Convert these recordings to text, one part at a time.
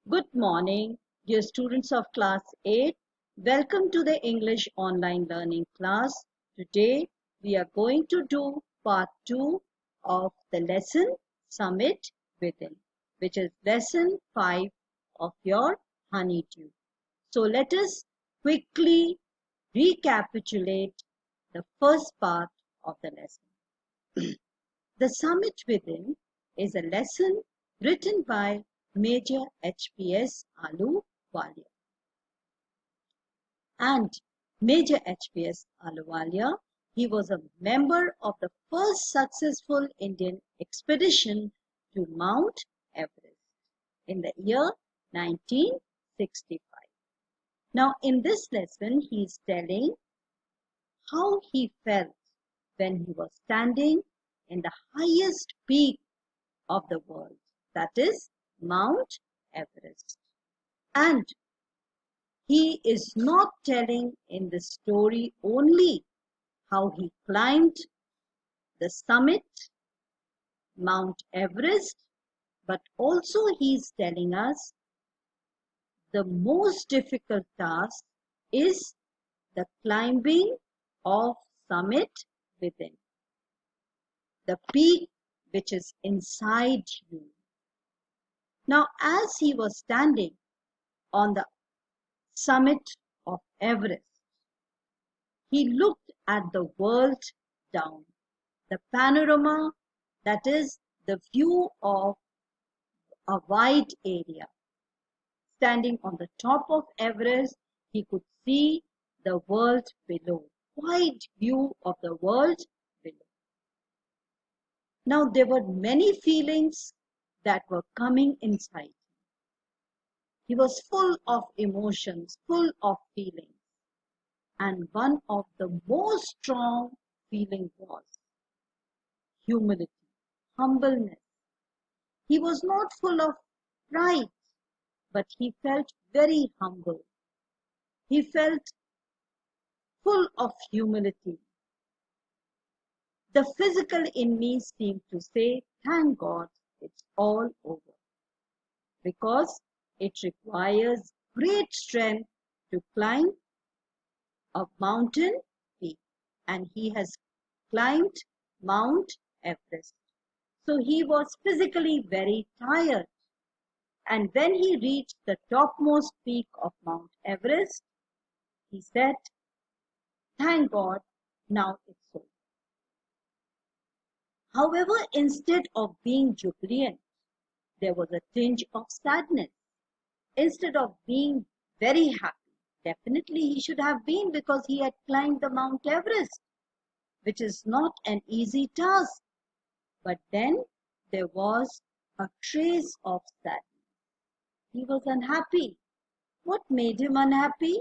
Good morning, dear students of class 8. Welcome to the English online learning class. Today we are going to do part 2 of the lesson Summit Within, which is lesson 5 of your honeydew. So let us quickly recapitulate the first part of the lesson. The Summit Within is a lesson written by Major H.P.S. Ahluwalia. And Major H.P.S. Ahluwalia, he was a member of the first successful Indian expedition to Mount Everest in the year 1965. Now, in this lesson, he is telling how he felt when he was standing in the highest peak of the world, that is Mount Everest. And he is not telling in the story only how he climbed the summit, Mount Everest, but also he is telling us the most difficult task is the climbing of summit within, the peak which is inside you. Now, as he was standing on the summit of Everest, he looked at the world down, the panorama, that is the view of a wide area. Standing on the top of Everest, he could see the world below, wide view of the world below. Now there were many feelings that were coming inside. He was full of emotions, full of feelings. And one of the most strong feelings was humility, humbleness. He was not full of pride, but he felt very humble. He felt full of humility. The physical in me seemed to say, thank God it's all over. Because it requires great strength to climb a mountain peak. And he has climbed Mount Everest. So he was physically very tired. And when he reached the topmost peak of Mount Everest, he said, thank God, now it's over. However, instead of being jubilant, there was a tinge of sadness. Instead of being very happy, definitely he should have been, because he had climbed the Mount Everest, which is not an easy task. But then there was a trace of sadness. He was unhappy. What made him unhappy?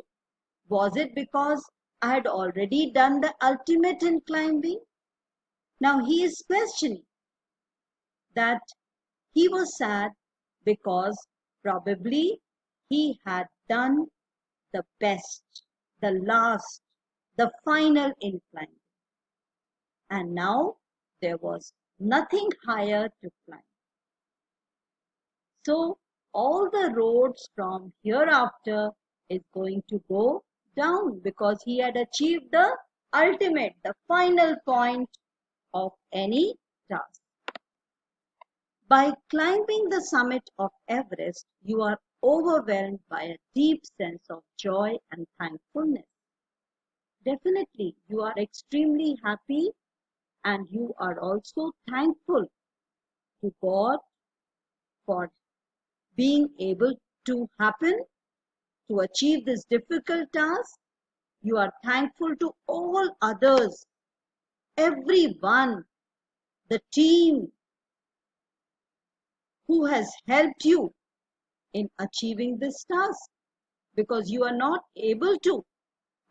Was it because I had already done the ultimate in climbing? Now he is questioning that he was sad because probably he had done the best, the last, the final in climbing. And now there was nothing higher to climb. So all the roads from hereafter is going to go down, because he had achieved the ultimate, the final point of any task. By climbing the summit of Everest, you are overwhelmed by a deep sense of joy and thankfulness. Definitely, you are extremely happy, and you are also thankful to God for being able to happen to achieve this difficult task. You are thankful to all others, everyone, the team who has helped you in achieving this task, because you are not able to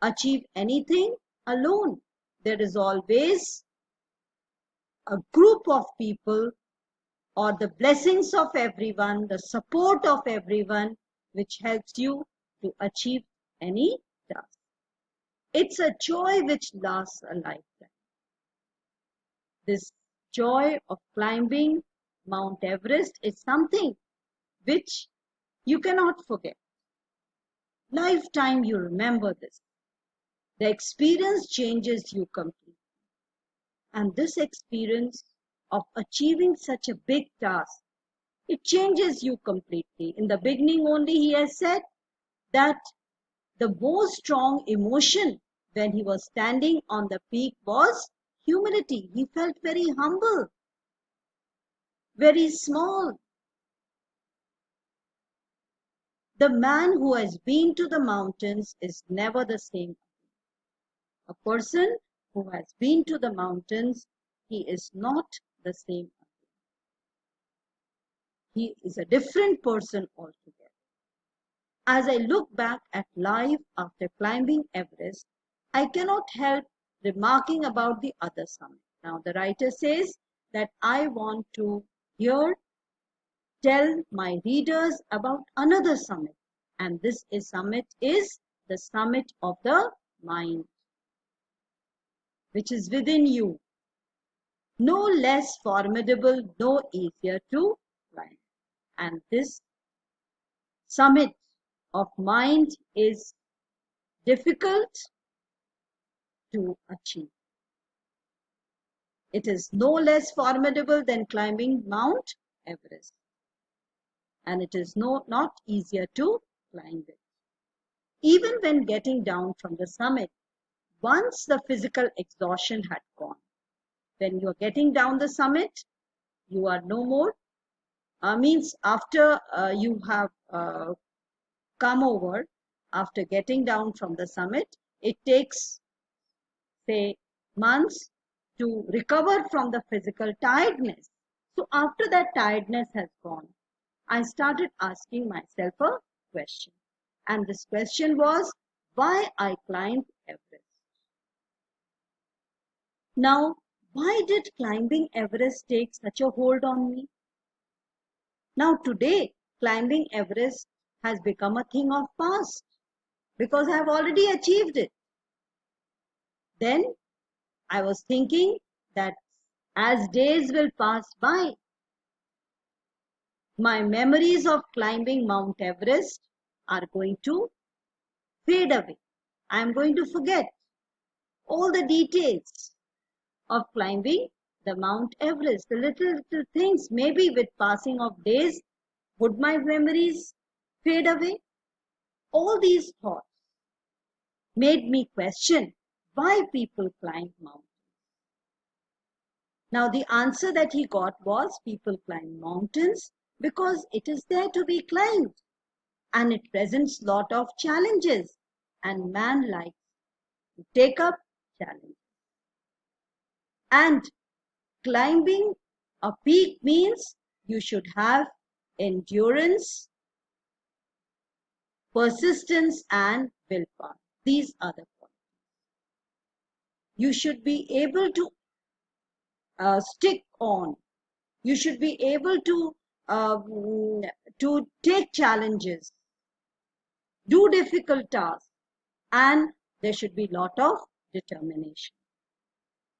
achieve anything alone. There is always a group of people, or the blessings of everyone, the support of everyone, which helps you to achieve any task. It's a joy which lasts a lifetime. This joy of climbing Mount Everest is something which You cannot forget. Lifetime you remember this. The experience changes you completely. And this experience of achieving such a big task, it changes you completely. In the beginning only he has said that the most strong emotion when he was standing on the peak was humility. He felt very humble, very small. The man who has been to the mountains is never the same. A person who has been to the mountains, he is not the same. He is a different person altogether. As I look back at life after climbing Everest, I cannot help remarking about the other summit. Now, the writer says that I want to here tell my readers about another summit, and this summit is the summit of the mind, which is within you. No less formidable, no easier to climb. And this summit of mind is difficult to achieve. It is no less formidable than climbing Mount Everest. And it is not easier to climb it. Even when getting down from the summit, once the physical exhaustion had gone, when you are getting down the summit, you are no more, means after you have come over, after getting down from the summit, it takes, say, months to recover from the physical tiredness. So after that tiredness has gone, I started asking myself a question. And this question was, why I climbed Everest. Now, why did climbing Everest take such a hold on me? Now today, climbing Everest has become a thing of past because I have already achieved it. Then I was thinking that as days will pass by, my memories of climbing Mount Everest are going to fade away. I am going to forget all the details of climbing the Mount Everest, the little things. Maybe with passing of days, would my memories fade away? All these thoughts made me question why people climb mountains. Now the answer that he got was people climb mountains because it is there to be climbed and it presents lot of challenges and man likes to take up challenges. And climbing a peak means you should have endurance, persistence and willpower. These are the points. You should be able to stick on. You should be able to take challenges, do difficult tasks, and there should be a lot of determination.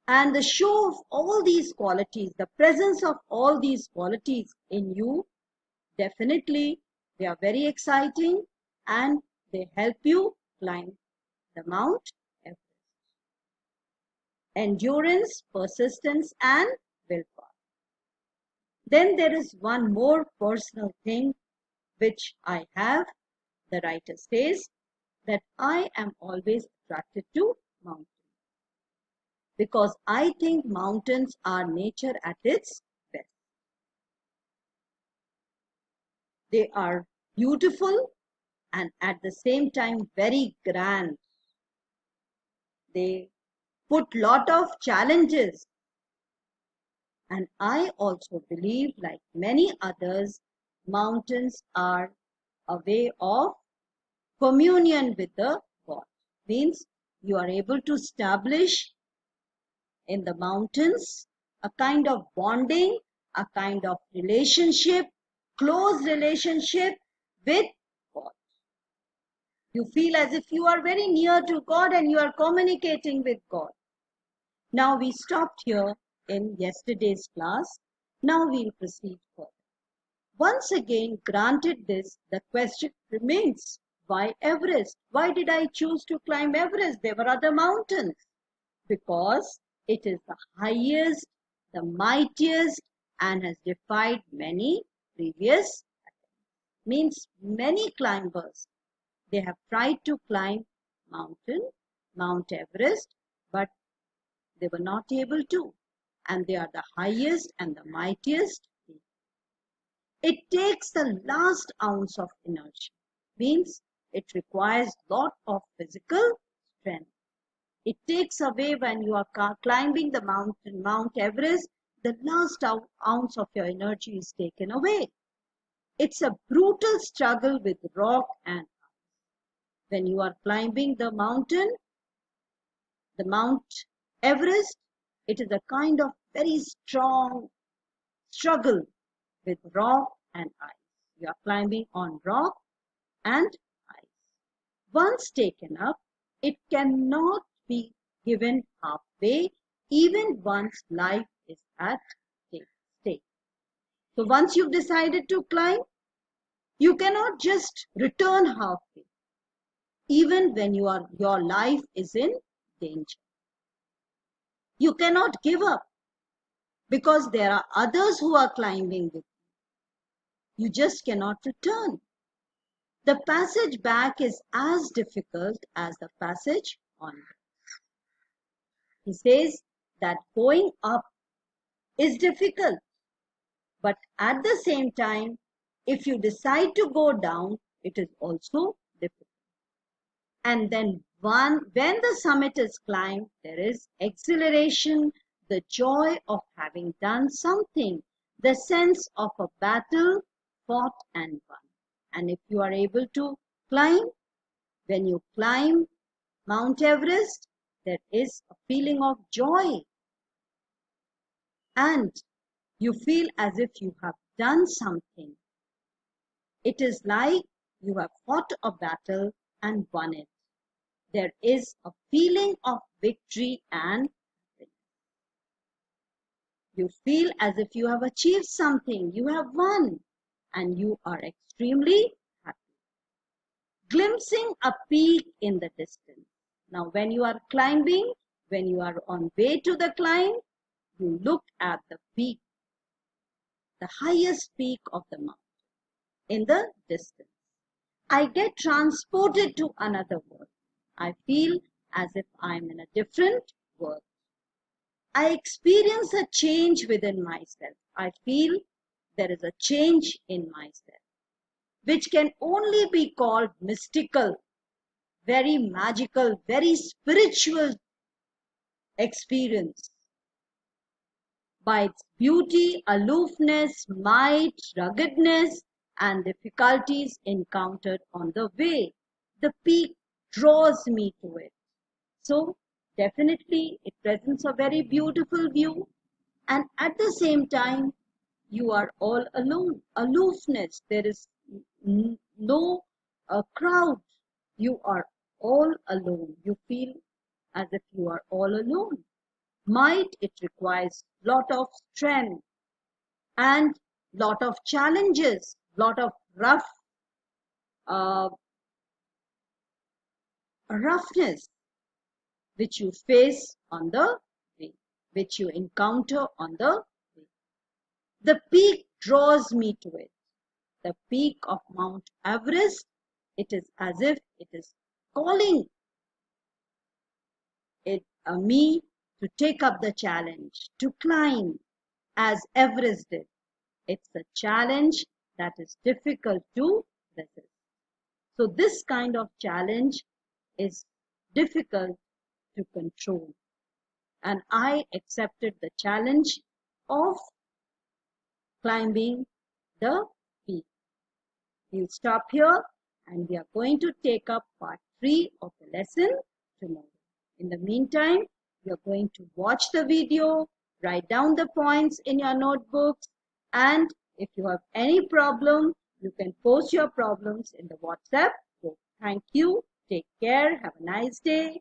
And the show of all these qualities, the presence of all these qualities in you, definitely they are very exciting and they help you climb the Mount Everest. Endurance, persistence, and willpower. Then there is one more personal thing which I have. The writer says that I am always attracted to mountains because I think mountains are nature at its best. They are beautiful and at the same time very grand. They put lot of challenges. And I also believe, like many others, mountains are a way of communion with the God. Means you are able to establish in the mountains a kind of bonding, a kind of relationship, close relationship with God. You feel as if you are very near to God and you are communicating with God. Now we stopped here in yesterday's class. Now we'll proceed further. once again granted this, the question remains, why Everest? Why did I choose to climb Everest? There were other mountains. Because it is the highest, the mightiest, and has defied many previous attempts. Means many climbers, they have tried to climb Mount Everest, but they were not able to. And they are the highest and the mightiest. It takes the last ounce of energy. Means it requires lot of physical strength. It takes away when you are climbing the mountain, Mount Everest, the last ounce of your energy is taken away. It's a brutal struggle with rock and ice. When you are climbing the mountain, the Mount Everest, it is a kind of very strong struggle with rock and ice. You are climbing on rock and ice. Once taken up, it cannot be given halfway, even once life is at stake. So once you've decided to climb, you cannot just return halfway, even when your life is in danger. You cannot give up because there are others who are climbing with you. You just cannot return. The passage back is as difficult as the passage onward. He says that going up is difficult, but at the same time, if you decide to go down, it is also difficult. And then when the summit is climbed, there is exhilaration, the joy of having done something, the sense of a battle fought and won. And if you are able to climb, when you climb Mount Everest, there is a feeling of joy. And you feel as if you have done something. It is like you have fought a battle and won it. There is a feeling of victory and happiness. You feel as if you have achieved something, you have won, and you are extremely happy. Glimpsing a peak in the distance. Now, when you are climbing, when you are on way to the climb, you look at the peak, the highest peak of the mountain in the distance. I get transported to another world. I feel as if I'm in a different world. I experience a change within myself. I feel there is a change in myself, which can only be called mystical, very magical, very spiritual experience. By its beauty, aloofness, might, ruggedness, and difficulties encountered on the way, the peak draws me to it. So definitely it presents a very beautiful view, and at the same time you are all alone. Aloofness, there is no crowd. You are all alone. You feel as if you are all alone. Might, it requires lot of strength and lot of challenges, lot of roughness which you face on the way, which you encounter on the way. The peak draws me to it. The peak of Mount Everest, it is as if it is calling me to take up the challenge, to climb as Everest did. It's a challenge that is difficult to resist. So this kind of challenge is difficult to control. And I accepted the challenge of climbing the peak. We'll stop here and we are going to take up part 3 of the lesson tomorrow. In the meantime, you are going to watch the video, write down the points in your notebooks, and if you have any problem, you can post your problems in the WhatsApp group. Thank you. Take care. Have a nice day.